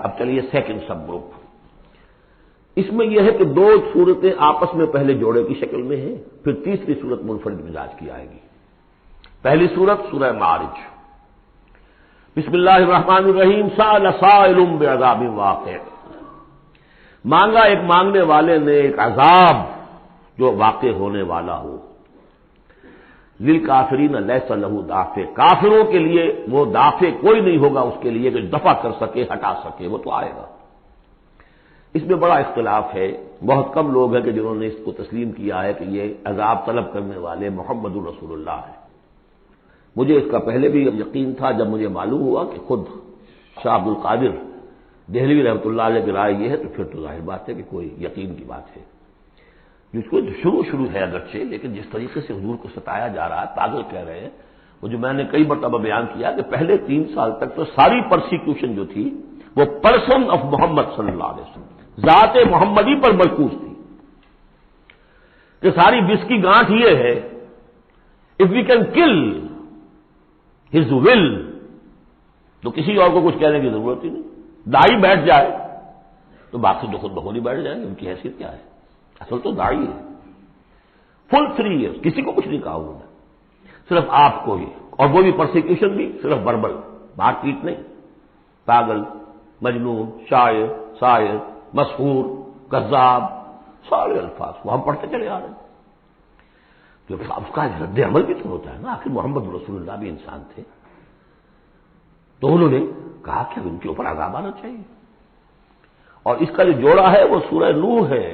اب چلیے second sub group. اس میں یہ ہے کہ دو صورتیں آپس میں پہلے جوڑے کی شکل میں ہیں، پھر تیسری صورت منفرد مزاج کی آئے گی. پہلی صورت سورہ معارج. بسم اللہ الرحمن الرحیم. سأل سائل بعذاب واقع. مانگا ایک مانگنے والے نے ایک عذاب جو واقع ہونے والا ہو. للکافرین لیس لہ دافع. کافروں کے لیے وہ دافع کوئی نہیں ہوگا اس کے لیے کہ دفع کر سکے، ہٹا سکے، وہ تو آئے گا. اس میں بڑا اختلاف ہے. بہت کم لوگ ہیں کہ جنہوں نے اس کو تسلیم کیا ہے کہ یہ عذاب طلب کرنے والے محمد الرسول اللہ ہیں. مجھے اس کا پہلے بھی یقین تھا جب مجھے معلوم ہوا کہ خود شاہ عبد القادر دہلوی رحمۃ اللہ علیہ کی رائے یہ ہے، تو پھر تو ظاہر بات ہے کہ کوئی یقین کی بات ہے. جس کو شروع ہے اگرچہ، لیکن جس طریقے سے حضور کو ستایا جا رہا ہے، پاگل کہہ رہے ہیں. وہ جو میں نے کئی مرتبہ بیان کیا کہ پہلے 3 سال تک تو ساری پرسیکیوشن جو تھی وہ پرسن آف محمد صلی اللہ علیہ وسلم، ذات محمدی پر مرکوز تھی. کہ ساری بس کی گانٹھ یہ ہے if we can kill his will, تو کسی اور کو کچھ کہنے کی ضرورت ہی نہیں. دائی بیٹھ جائے تو باقی تو خود بخود ہی بیٹھ جائیں گے. ان کی حیثیت کیا ہے؟ اصل تو دائی ہے. فل 3 ایئرس کسی کو کچھ نہیں کہا انہوں نے، صرف آپ کو ہی، اور وہ بھی پرسیکیوشن بھی صرف وربل، بات پیٹ نہیں. پاگل، مجنون، شاعر، شاعر، مسحور، کذاب، سارے الفاظ وہ ہم پڑھتے چلے آ رہے ہیں. تو اس کا رد عمل بھی تو ہوتا ہے نا. آخر محمد رسول اللہ بھی انسان تھے. تو انہوں نے کہا کہ ان کے اوپر عذاب آنا چاہیے. اور اس کا جو جوڑا ہے وہ سورہ نوح ہے.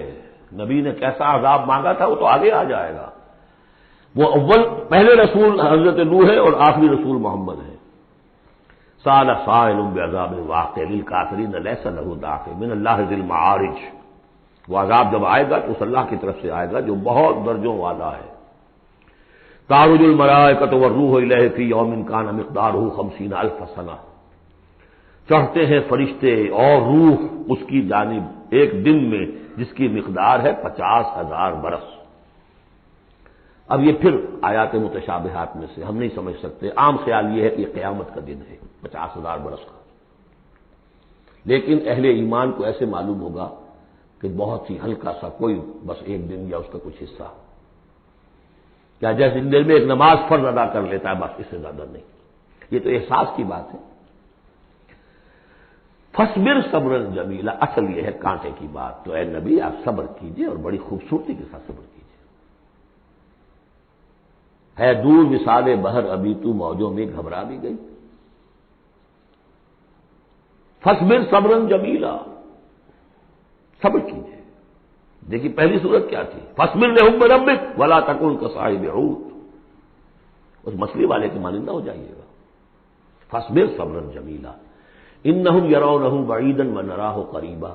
نبی نے کیسا عذاب مانگا تھا وہ تو آگے آ جائے گا. وہ اول پہلے رسول حضرت نوح ہے اور آخری رسول محمد ہے. سأل سائل بعذاب واقع للکافرین لیس لہ دافع من اللہ ذی المعارج. وہ عذاب جب آئے گا تو اس اللہ کی طرف سے آئے گا جو بہت درجوں والا ہے. تعرج الملائکۃ والروح الیہ فی یوم کان مقدارہ 50,000 سنہ. چڑھتے ہیں فرشتے اور روح اس کی جانب ایک دن میں جس کی مقدار ہے 50,000 برس. اب یہ پھر آیات متشابہات میں سے ہم نہیں سمجھ سکتے. عام خیال یہ ہے کہ یہ قیامت کا دن ہے 50,000 برس کا. لیکن اہل ایمان کو ایسے معلوم ہوگا کہ بہت ہی ہلکا سا کوئی بس ایک دن یا اس کا کچھ حصہ، کیا جیسے دن میں ایک نماز فرض ادا کر لیتا ہے، بس اس سے زیادہ نہیں. یہ تو احساس کی بات ہے. فصبر صبرا جمیلا. اصل یہ ہے کانٹے کی بات. تو اے نبی آپ صبر کیجئے اور بڑی خوبصورتی کے ساتھ صبر کیجئے. ہے دور وصال بہر ابھی تو موجوں میں گھبرا بھی گئی. فصبر صبرا جمیلا. صبر کیجئے. دیکھیے پہلی صورت کیا تھی؟ فصبر لحکم ربک ولا تکن کصاحب حوت. اس مچھلی والے کے مانندہ ہو جائیے گا. فصبر صبرا جمیلا. انہم یرونہ بعیدا ونراہ قریبا.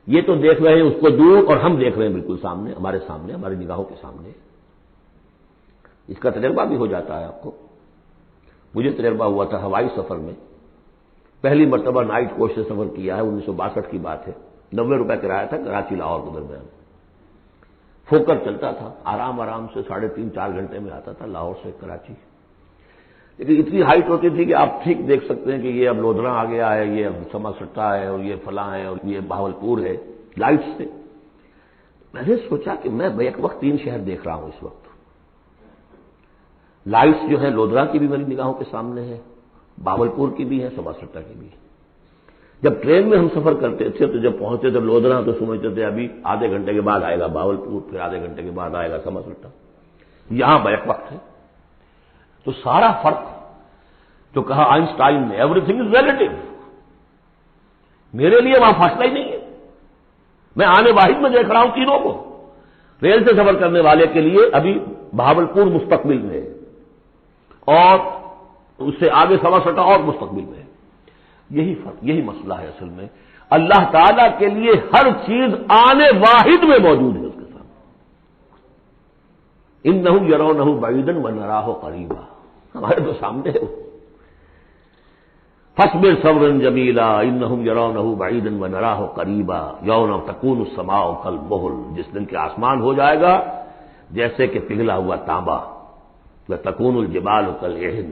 یہ تو دیکھ رہے ہیں اس کو دور اور ہم دیکھ رہے ہیں بالکل سامنے، ہمارے سامنے، ہماری نگاہوں کے سامنے. اس کا تجربہ بھی ہو جاتا ہے آپ کو. مجھے تجربہ ہوا تھا ہوائی سفر میں. پہلی مرتبہ نائٹ کوچ سے سفر کیا ہے، 1962 کی بات ہے. 90 روپے کرایہ تھا کراچی لاہور کے درمیان. فوکر چلتا تھا آرام سے 3.5-4 گھنٹے میں آتا تھا لاہور سے کراچی. لیکن اتنی ہائٹ ہوتی تھی کہ آپ ٹھیک دیکھ سکتے ہیں کہ یہ اب لودھرا آ گیا ہے، یہ اب سما سٹا ہے، اور یہ فلاں ہے، اور یہ بہاولپور ہے، لائٹ سے. میں نے سوچا کہ میں ایک وقت 3 شہر دیکھ رہا ہوں اس وقت. لائٹس جو ہے لودھرا کی بھی میری نگاہوں کے سامنے ہے، بہاولپور کی بھی ہے، سما سٹا کی بھی ہے. جب ٹرین میں ہم سفر کرتے تھے تو جب پہنچتے تھے لودھرا تو سمجھتے تھے ابھی آدھے گھنٹے کے بعد آئے گا بہاولپور، پھر آدھے گھنٹے کے بعد آئے گا سما سٹا. یہاں بیک وقت ہے. تو سارا فرق جو کہا آئنسٹائن نے، ایوری تھنگ از ریلیٹو. میرے لیے وہاں فاصلہ ہی نہیں ہے. میں آنے واحد میں دیکھ رہا ہوں تینوں کو. ریل سے سفر کرنے والے کے لیے ابھی بہاولپور مستقبل میں ہے، اور اس سے آگے سما سٹا اور مستقبل میں ہے. یہی فرق، یہی مسئلہ ہے اصل میں. اللہ تعالیٰ کے لیے ہر چیز آنے واحد میں موجود ہے اس کے سامنے. انہم یرونہ بعیدا ونراہ قریبا. ہمارے تو سامنے ہے. فصبر صبرا جمیلا انہم یرونہ بعیدا ونراہ قریبا یوم تکون السماء کالمہل. جس دن کے آسمان ہو جائے گا جیسے کہ پگھلا ہوا تانبا. وتکون الجبال کالعہن.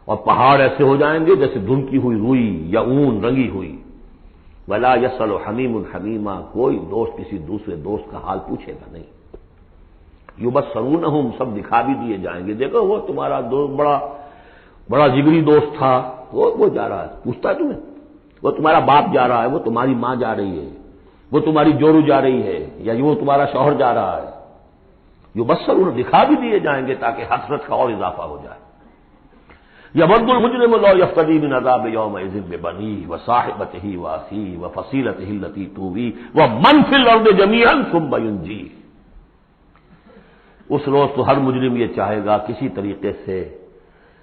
اور پہاڑ ایسے ہو جائیں گے جیسے دھنکی ہوئی روئی یا اون رنگی ہوئی. ولا یسأل حمیم حمیما، کوئی دوست کسی دوسرے دوست کا حال پوچھے گا نہیں. یبصرونہم، سب دکھا بھی دیے جائیں گے، دیکھو وہ تمہارا دوست بڑا جگری دوست تھا، وہ جا رہا ہے، پوچھتا ہے تمہیں، وہ تمہارا باپ جا رہا ہے، وہ تمہاری ماں جا رہی ہے، وہ تمہاری جورو جا رہی ہے، یا وہ تمہارا شوہر جا رہا ہے. یبصرون، دکھا بھی دیے جائیں گے تاکہ حسرت کا اور اضافہ ہو جائے. یود المجرم لو یفتدی من عذاب یومئذ ببنیہ وصاحبتہ واخیہ وفصیلتہ التی تؤویہ ومن فی الارض جمیعا ثم ینجیہ. اس روز تو ہر مجرم یہ چاہے گا کسی طریقے سے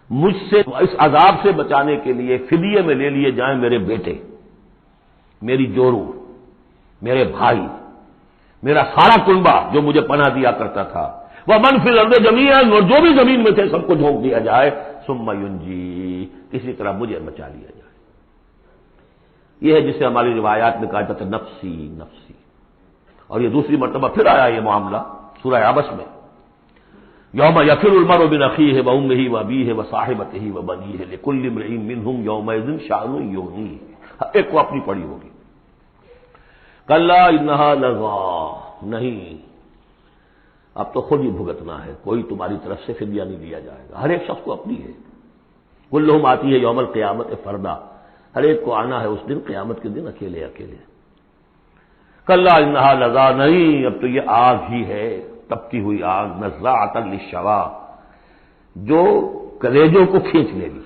مجھ سے اس عذاب سے بچانے کے لیے فدیے میں لے لیے جائیں میرے بیٹے، میری جورو، میرے بھائی، میرا سارا کنبہ جو مجھے پناہ دیا کرتا تھا. وہ من فی الارض جمیعا، اور جو بھی زمین میں تھے سب کو جھونک دیا جائے. ثم ینجی، کسی طرح مجھے بچا لیا جائے. یہ ہے جسے ہماری روایات میں کہا جاتا ہے نفسی نفسی. اور یہ دوسری مرتبہ پھر آیا یہ معاملہ سورہ عبس میں. یوم یفر المرء من اخیہ وامہ وابیہ وصاحبتہ وبنیہ لکل امرئ منہم یومئذ شأن یغنیہ. ایک کو اپنی پڑی ہوگی. کلا انہا لظی، نہیں، اب تو خود ہی بھگتنا ہے، کوئی تمہاری طرف سے فدیہ نہیں دیا جائے گا. ہر ایک شخص کو اپنی ہے. کلہم آتی ہے یوم القیامت فردا، ہر ایک کو آنا ہے اس دن، قیامت کے دن اکیلے اکیلے. کلا انہا لظی، نہیں، اب تو یہ آگ ہی ہے، تپتی ہوئی آگ، نزاعۃ للشوا، جو کلیجوں کو کھینچ لے گی.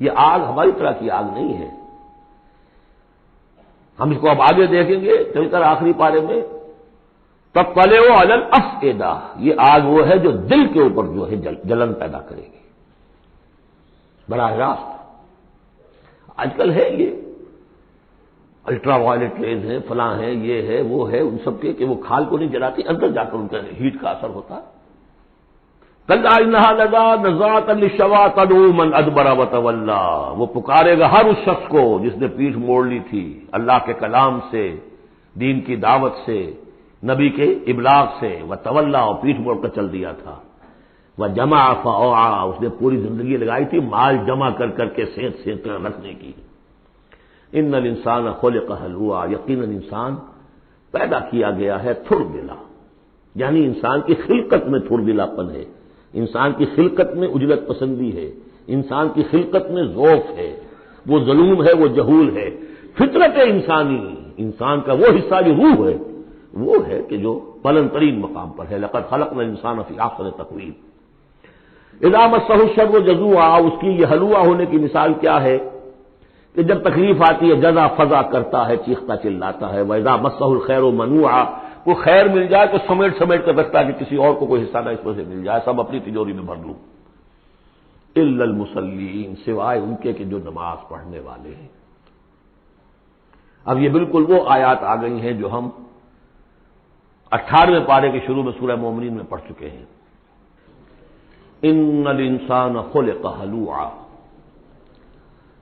یہ آگ ہماری طرح کی آگ نہیں ہے. ہم اس کو اب آگے دیکھیں گے چل کر آخری پارے میں. تطلع علی الافئدہ، یہ آگ وہ ہے جو دل کے اوپر جو ہے جلن پیدا کرے گی براہ راست. آج کل ہے یہ الٹرا وائلٹ ریز ہیں، فلاں ہیں، یہ ہے وہ ہے، ان سب کے کہ وہ کھال کو نہیں جلاتی، اندر جا کر ان کا ہیٹ کا اثر ہوتا ہے. کلا انہا لظی نزاعۃ للشوا تدعو من ادبر وتولی، وہ پکارے گا ہر اس شخص کو جس نے پیٹھ موڑ لی تھی اللہ کے کلام سے، دین کی دعوت سے، نبی کے ابلاغ سے، وتولی، اور پیٹھ موڑ کر چل دیا تھا. وجمع فاوعى، اس نے پوری زندگی لگائی تھی مال جمع کر کر کے سینت کر رکھنے کی. ان الانسان خلق ہلوعا، یقیناً انسان پیدا کیا گیا ہے تھر دلا، یعنی انسان کی خلقت میں تھر دلاپن ہے، انسان کی خلقت میں اجلت پسندی ہے، انسان کی خلقت میں ذوف ہے، وہ ظلوم ہے، وہ جہول ہے. فطرت انسانی، انسان کا وہ حصہ جو روح ہے وہ ہے کہ جو بلند ترین مقام پر ہے. لقد خلقنا الانسان فی احسن تقویم. اذا مسہ الشر جزوعا، اس کی یہ ہلوا ہونے کی مثال کیا ہے کہ جب تکلیف آتی ہے جزا فضا کرتا ہے، چیختا چلاتا ہے. وَإِذَا مَسَّهُ الْخَيْرُ مَنُوعًا، کو خیر مل جائے تو سمیٹ کر رکھتا ہے کہ کسی اور کو کوئی حصہ نہ اس میں سے مل جائے، سب اپنی تجوری میں بھر لوں. إِلَّا الْمُصَلِّينَ، سوائے ان کے کہ جو نماز پڑھنے والے ہیں. اب یہ بالکل وہ آیات آ گئی ہیں جو ہم 18ویں پارے کے شروع میں سورہ مومنین میں پڑھ چکے ہیں. ان الانسان خلق ہلوعا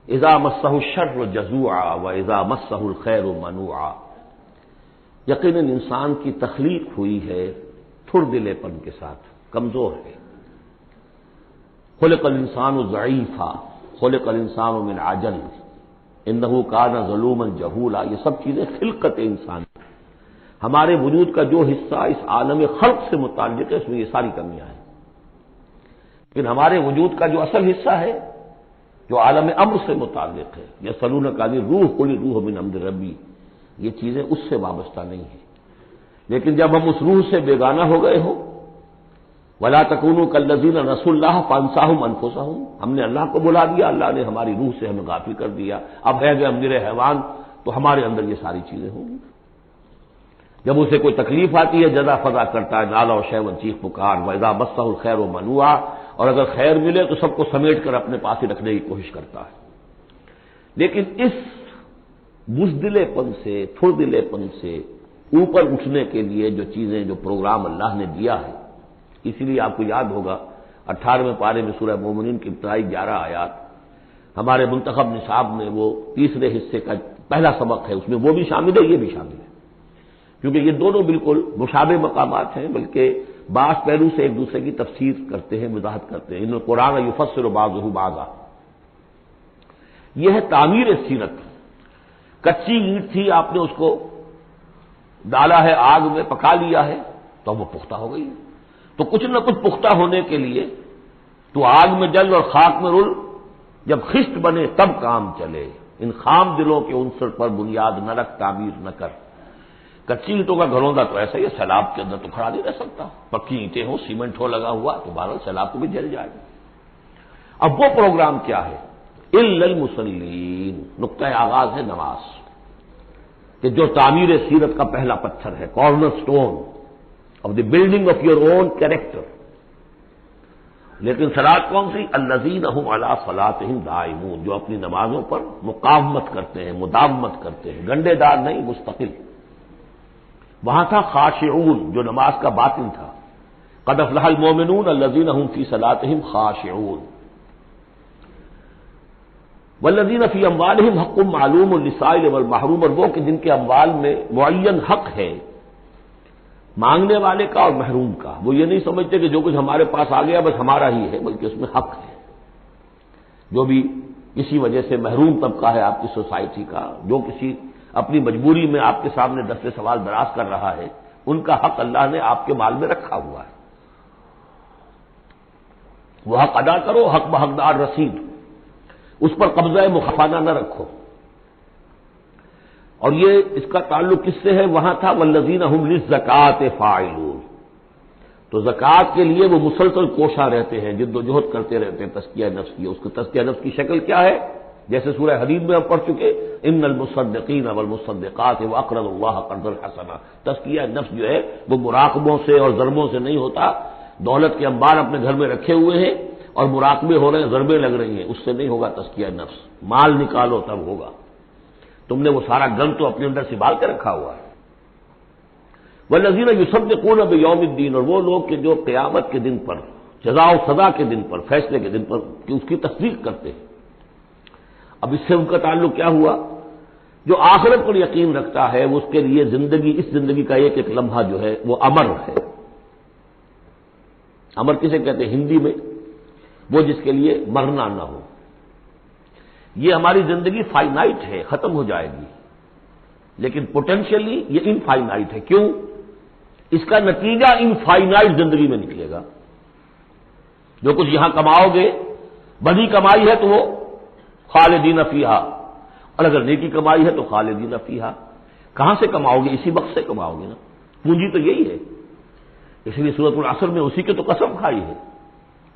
اذا مسہ الشر جزوعا واذا مسہ الخیر منوعا. یقیناً انسان کی تخلیق ہوئی ہے تھر دلے پن کے ساتھ، کمزور ہے. خلق الانسان ضعیفا خلق الانسان من عجل انہ کان ظلوما جہولا. یہ سب چیزیں خلقت انسان، ہمارے وجود کا جو حصہ اس عالم خلق سے متعلق ہے اس میں یہ ساری کمیاں ہیں. لیکن ہمارے وجود کا جو اصل حصہ ہے جو عالم امر سے متعلق ہے، یسألونک عن الروح قل الروح من امر ربی، یہ چیزیں اس سے وابستہ نہیں ہیں. لیکن جب ہم اس روح سے بیگانہ ہو گئے ہو، ولا تکونوا کالذین نسوا اللہ فانساہم انفسہم، ہم نے اللہ کو بلا دیا، اللہ نے ہماری روح سے ہمیں غافل کر دیا، اب ہے گئے ہم نرے حیوان، تو ہمارے اندر یہ ساری چیزیں ہوں گی. جب اسے کوئی تکلیف آتی ہے جزا فضا کرتا ہے، نالا و شیون، چیخ پکار. وَإِذَا مَسَّهُ الْخَيْرُ مَنُوعًا، اور اگر خیر ملے تو سب کو سمیٹ کر اپنے پاس ہی رکھنے کی کوشش کرتا ہے. لیکن اس بزدلے پن سے، تھر دلے پن سے اوپر اٹھنے کے لیے جو چیزیں، جو پروگرام اللہ نے دیا ہے، اسی لیے آپ کو یاد ہوگا 18ویں پارے میں سورہ مومنین کی ابتدائی 11 آیات ہمارے منتخب نصاب میں وہ تیسرے حصے کا پہلا سبق ہے، اس میں وہ بھی شامل ہے، یہ بھی شامل ہے، کیونکہ یہ دونوں بالکل مشابہ مقامات ہیں، بلکہ بعض پہلو سے ایک دوسرے کی تفسیر کرتے ہیں، وضاحت کرتے ہیں۔ ان القرآن یفسر بعضہ بعضا، یہ ہے تعمیر سیرت۔ کچی اینٹ تھی، آپ نے اس کو ڈالا ہے آگ میں، پکا لیا ہے تو وہ پختہ ہو گئی ہے۔ تو کچھ نہ کچھ پختہ ہونے کے لیے تو آگ میں جل اور خاک میں رل، جب خشت بنے تب کام چلے۔ ان خام دلوں کے عنصر پر بنیاد نہ رکھ، تعمیر نہ کر۔ کچی اینٹوں کا گھروندا تو ایسا ہی ہے، سیلاب کے اندر تو کھڑا نہیں رہ سکتا۔ پکی اینٹیں ہوں، سیمنٹ ہو لگا ہوا تو بہرحال سیلاب کو بھی جل جائے گا۔ اب وہ پروگرام کیا ہے؟ الا المصلین، نقطۂ آغاز ہے نماز، کہ جو تعمیر سیرت کا پہلا پتھر ہے، corner stone of the building of your own character. لیکن صلاۃ کون سی؟ الذین هم علی صلاتهم دائمون، جو اپنی نمازوں پر مقاومت کرتے ہیں، مداومت کرتے ہیں، گنڈے دار نہیں، مستقل۔ وہاں تھا خاشعون، جو نماز کا باطن تھا، قد افلح المؤمنون الذین هم فی صلاتهم خاشعون، والذین فی اموالہم حق معلوم للسائل والمحروم، اور وہ کہ جن کے اموال میں معین حق ہے، مانگنے والے کا اور محروم کا۔ وہ یہ نہیں سمجھتے کہ جو کچھ ہمارے پاس آ گیا بس ہمارا ہی ہے، بلکہ اس میں حق ہے۔ جو بھی کسی وجہ سے محروم طبقہ ہے آپ کی سوسائٹی کا، جو کسی اپنی مجبوری میں آپ کے سامنے دست سوال دراز کر رہا ہے، ان کا حق اللہ نے آپ کے مال میں رکھا ہوا ہے۔ وہ حق ادا کرو، حق بحقدار رسید، اس پر قبضہ مخفانہ نہ رکھو۔ اور یہ اس کا تعلق کس سے ہے؟ وہاں تھا والذین هم للزکاۃ فاعلون، تو زکوٰۃ کے لیے وہ مسلسل کوشاں رہتے ہیں، جد و جہد کرتے رہتے ہیں تزکیہ نفس کی۔ اس کا تزکیہ نفس کی شکل کیا ہے؟ جیسے سورہ حدید میں ہم پڑھ چکے، ان المصدقین والمصدقات واقرضوا اللہ قرضا حسنا۔ تزکیہ نفس جو ہے وہ مراقبوں سے اور ضربوں سے نہیں ہوتا۔ دولت کے انبار اپنے گھر میں رکھے ہوئے ہیں اور مراقبے ہو رہے ہیں، ضربیں لگ رہی ہیں، اس سے نہیں ہوگا تزکیہ نفس۔ مال نکالو تب ہوگا۔ تم نے وہ سارا گن تو اپنے اندر سنبھال کے رکھا ہوا ہے۔ والذین یصدقون بیوم الدین، اور وہ لوگ کہ جو قیامت کے دن پر، جزا و سزا کے دن پر، فیصلے کے دن پر کہ اس کی تصدیق کرتے ہیں۔ اب اس سے ان کا تعلق کیا ہوا؟ جو آخرت پر یقین رکھتا ہے وہ اس کے لیے زندگی، اس زندگی کا ایک ایک لمحہ جو ہے وہ امر ہے۔ امر کسے کہتے ہیں ہندی میں؟ وہ جس کے لیے مرنا نہ ہو۔ یہ ہماری زندگی فائنائٹ ہے، ختم ہو جائے گی، لیکن پوٹینشیلی یہ انفائنائٹ ہے۔ کیوں؟ اس کا نتیجہ انفائنائٹ زندگی میں نکلے گا۔ جو کچھ یہاں کماؤ گے، بڑی کمائی ہے تو وہ خالدین فیہا، اور اگر نیکی کمائی ہے تو خالدین فیہا۔ کہاں سے کماؤ گے؟ اسی وقت سے کماؤ گے نا، پونجی تو یہی ہے۔ اس لیے سورۃ العصر میں اسی کے تو قسم کھائی ہے،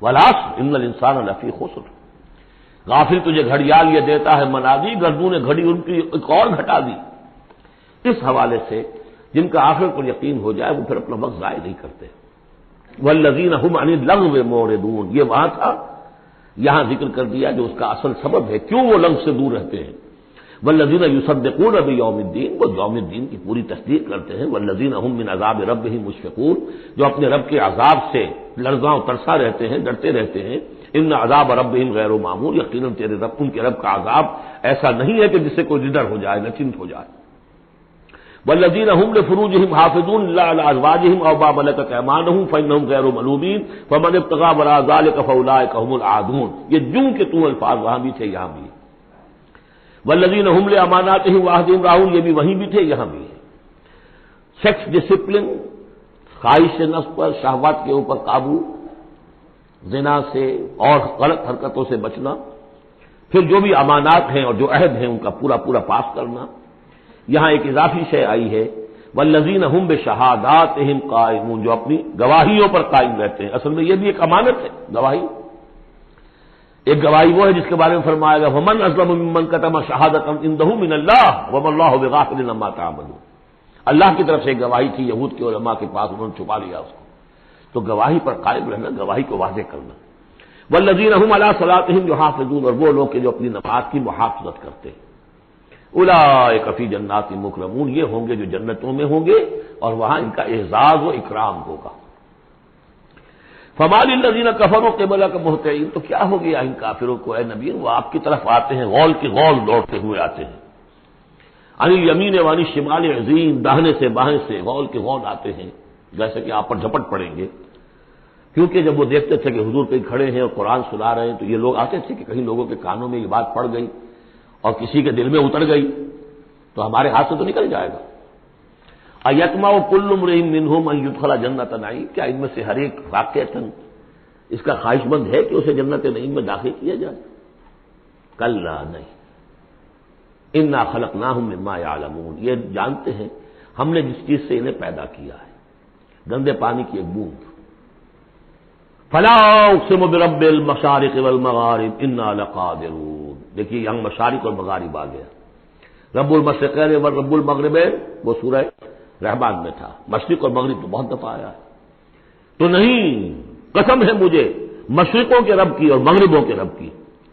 والعصر ان الانسان لفی خسر۔ غافل تجھے گھڑیال یہ دیتا ہے منادی، گردوں نے گھڑی ان کی ایک اور گھٹا دی۔ اس حوالے سے جن کا آخرت پر یقین ہو جائے وہ پھر اپنا وقت ضائع نہیں کرتے۔ والذین هم عن اللغو معرضون، یہ وہاں تھا، یہاں ذکر کر دیا جو اس کا اصل سبب ہے کیوں وہ لغو سے دور رہتے ہیں۔ والذین یصدقون بیوم الدین، وہ یوم الدین کی پوری تصدیق کرتے ہیں۔ والذین هم من عذاب ربهم مشفقون، جو اپنے رب کے عذاب سے لرزاں و ترسا رہتے ہیں، ڈرتے رہتے ہیں۔ ان عذاب ربهم غیر معمول، یقیناً تیرے رب، ان کے رب کا عذاب ایسا نہیں ہے کہ جس سے کوئی ڈر ہو جائے، نچنت ہو جائے۔ والذین هم لفروجهم حافظون الا على ازواجهم او ما ملكت ايمانهم فانهم غیر ملومین فمن ابتغى وراء ذلك فاولئك هم العادون۔ یہ جو کہ تو الفاظ وہاں بھی تھے یہاں بھی۔ والذین هم لاماناتهم وعهدهم راعون، یہ بھی وہیں بھی تھے یہاں بھی۔ سیکس ڈسپلن، خواہش نفس پر، شہوات کے اوپر قابو، زنا سے اور غلط حرکتوں سے بچنا، پھر جو بھی امانات ہیں اور جو عہد ہیں ان کا پورا پورا پاس کرنا۔ یہاں ایک اضافی شے آئی ہے، والذین هم بشہاداتہم قائمون، جو اپنی گواہیوں پر قائم رہتے ہیں۔ اصل میں یہ بھی ایک امانت ہے، گواہی۔ ایک گواہی وہ ہے جس کے بارے میں فرمایا گیا ومن اظلم ممن کتم شہادۃ عنده من اللہ وما اللہ بغافل عما تعملون۔ اللہ کی طرف سے ایک گواہی تھی یہود کے علماء کے پاس، انہوں نے چھپا لیا اس کو۔ تو گواہی پر قائم رہنا، گواہی کو واضح کرنا۔ والذین هم علی صلاتهم یحافظون، اور وہ لوگ کہ جو اپنی نماز کی محافظت کرتے ہیں۔ اولئک فی جنات مکرمون، یہ ہوں گے جو جنتوں میں ہوں گے اور وہاں ان کا اعزاز و اکرام ہوگا۔ فما للذین کفروا قبلک مہطعین، تو کیا ہو گیا ان کافروں کو اے نبی، وہ آپ کی طرف آتے ہیں، غول کی غول دوڑتے ہوئے آتے ہیں۔ عن الیمین وعن الشمال عزین، داہنے سے بائیں سے غول کے غول آتے ہیں۔ جیسے کہ آپ پر جھپٹ پڑیں گے، کیونکہ جب وہ دیکھتے تھے کہ حضور کہیں کھڑے ہیں اور قرآن سنا رہے ہیں تو یہ لوگ آتے تھے کہ کہیں لوگوں کے کانوں میں یہ بات پڑ گئی اور کسی کے دل میں اتر گئی تو ہمارے ہاتھ سے تو نکل جائے گا۔ ایتما کل امرئ منہم ان یدخل جنت نعیم، کیا ان میں سے ہر ایک واقعتاً اس کا خواہش مند ہے کہ اسے جنت نعیم میں داخل کیا جائے؟ کلا نہیں، انا خلقناہم مما یعلمون، یہ جانتے ہیں ہم نے جس چیز سے انہیں پیدا کیا ہے، گندے پانی کی ایک بوند۔ فلا اقسم برب المشارق والمغارب انا لقادرون، دیکھیے یہاں مشارق اور مغارب آ گیا۔ رب المشرقین و رب المغربین وہ سورہ رحمان میں تھا، مشرق اور مغرب تو بہت دفعہ آیا ہے۔ تو نہیں، قسم ہے مجھے مشرقوں کے رب کی اور مغربوں کے رب کی،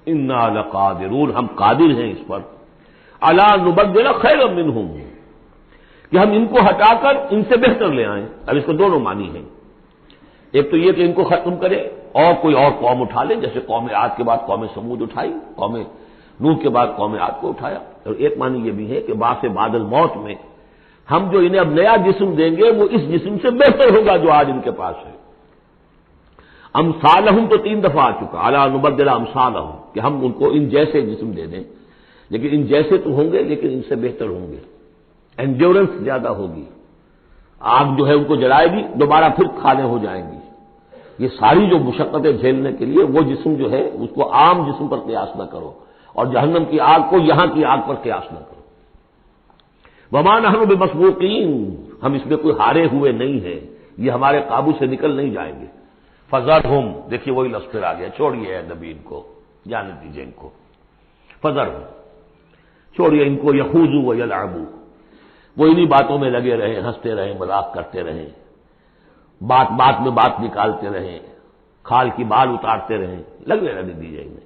انا لقادرون، ہم قادر ہیں اس پر، الا نبدل خیرا منہم، کہ ہم ان کو ہٹا کر ان سے بہتر لے آئیں۔ اب اس کو دونوں معنی ہیں، ایک تو یہ کہ ان کو ختم کرے اور کوئی اور قوم اٹھا لے، جیسے قوم عاد کے بعد قوم سمود اٹھائی، قوم نوح کے بعد قوم عاد کو اٹھایا۔ اور ایک معنی یہ بھی ہے کہ بعد سے بعد الموت میں ہم جو انہیں اب نیا جسم دیں گے وہ اس جسم سے بہتر ہوگا جو آج ان کے پاس ہے۔ امثالہم تو 3 دفعہ آ چکا، الا نبدل امثالہم، کہ ہم ان کو ان جیسے جسم دے دیں، لیکن ان جیسے تو ہوں گے لیکن ان سے بہتر ہوں گے، انڈیورنس زیادہ ہوگی، آگ جو ہے ان کو جلائے گی دوبارہ پھر کھانے ہو جائیں گی۔ یہ ساری جو مشقتیں جھیلنے کے لیے وہ جسم جو ہے اس کو عام جسم پر قیاس نہ کرو، اور جہنم کی آگ کو یہاں کی آگ پر قیاس نہ کرو۔ وما نحن بمسبوقین، ہم اس میں کوئی ہارے ہوئے نہیں ہیں، یہ ہمارے قابو سے نکل نہیں جائیں گے۔ فذرہم، دیکھیے وہی لفظ پھر آ گیا، چھوڑیے اے نبی ان کو، جانے دیجیے ان کو، فذرہم، چھوڑیے ان کو، یخوضوا ویلعبوا، وہ انہی باتوں میں لگے رہے، ہنستے رہے، مذاق کرتے رہے، بات بات میں بات نکالتے رہے، کھال کی بال اتارتے رہے، لگنے دیجیے انہیں،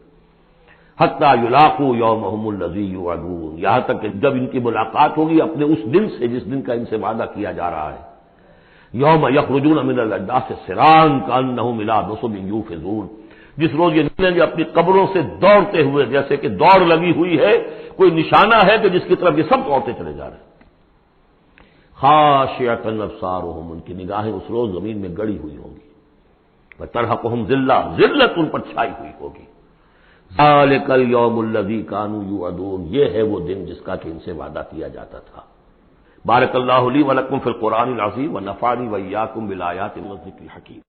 حتی یلاقوا یومہم الذی یوعدون، یہاں تک کہ جب ان کی ملاقات ہوگی اپنے اس دن سے جس دن کا ان سے وعدہ کیا جا رہا ہے، یوم یخرجون من الاجداث سراعا کانہم الی نصب یوفضون، جس روز یہ نکلیں گے اپنی قبروں سے دوڑتے ہوئے، جیسے کہ دوڑ لگی ہوئی ہے، کوئی نشانہ ہے کہ جس کی طرف یہ سب دوڑتے چلے جا رہے ہیں۔ خاشعۃ ابصارہم، ان کی نگاہیں اس روز زمین میں گڑی ہوئی ہوں گی، وترہقہم ذلہ، ذلت ان پر چھائی ہوئی ہوگی۔ ذالک الیوم الذی کانوا یوعدون، یہ ہے وہ دن جس کا کہ ان سے وعدہ کیا جاتا تھا۔ بارک اللہ لی ولکم فی القرآن العظیم ونفعنی وإیاکم بالآیات والذکر الحکیم۔